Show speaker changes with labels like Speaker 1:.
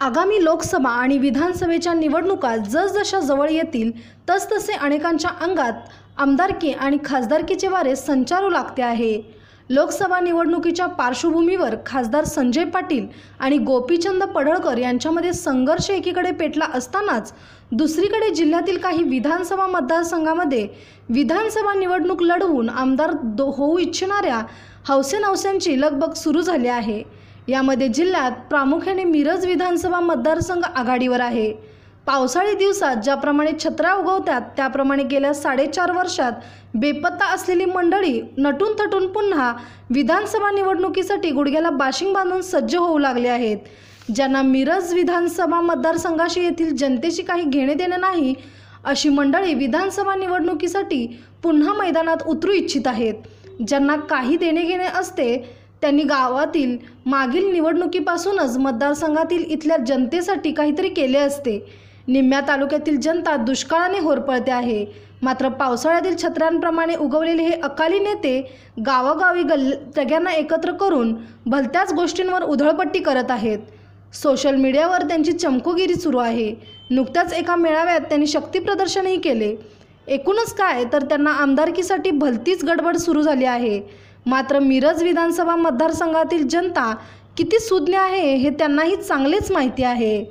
Speaker 1: आगामी लोकसभा आणि विधानसभेच्या निवडणुका जसजशा जवळ येतील तसतसे अनेकांच्या अंगात आमदारकी आणि खासदारकीचे वारे संचारू लागते आहे। लोकसभा निवडणुकीच्या पार्श्वभूमीवर खासदार संजय पाटील आणि गोपीचंद पडळकर यांच्यामध्ये संघर्ष एकीकडे पेटला असतानाच दुसरीकडे जिल्ह्यातील काही विधानसभा मतदारसंघामध्ये विधानसभा निवडणूक लढवून आमदार होऊ इच्छिणाऱ्या हौसेनौस्यांची लगबग सुरू झाली आहे। यामध्ये जिल्ह्यात प्रामुख्याने मिरज विधानसभा मतदारसंघ आघाडीवर आहे। पावसाळी दिवसात ज्याप्रमाणे छत्र्या उगवतात त्याप्रमाणे गेल्या 4.5 वर्षात बेपत्ता असलेली मंडळी नटून थटून पुन्हा विधानसभा निवडणुकीसाठी गुडघ्याला बाशिंग बांधून सज्ज होऊ लागले आहेत। ज्यांना मिरज विधानसभा मतदारसंघाशी येथील जनतेशी काही घेणे देणे नाही अशी मंडळी विधानसभा निवडणुकीसाठी पुन्हा मैदानात उतरू इच्छित आहेत। ज्यांना काही देणे घेणे असते त्यांनी गावातील मागील निवडणुकीपासूनच मतदारसंघातील इथल्या जनतेसाठी काहीतरी केले असते। निम्म्या तालुक्यातील जनता दुष्काळाने होरपळते आहे, मात्र पावसाळ्यातील छत्र्यांप्रमाणे उगवलेले हे अकाली नेते गावोगावी सगळ्यांना एकत्र करून भलत्याच गोष्टींवर उधळपट्टी करत आहेत। सोशल मीडियावर त्यांची चमकोगिरी सुरू आहे। नुकत्याच एका मेळाव्यात त्यांनी शक्तीप्रदर्शनही केले। एकूणच काय तर त्यांना आमदारकीसाठी भलतीच गडबड सुरू झाली आहे। मात्र मिरज विधानसभा मतदारसंघातील जनता किती सुज्ञ आहे हे त्यांनाही चांगलेच माहिती आहे।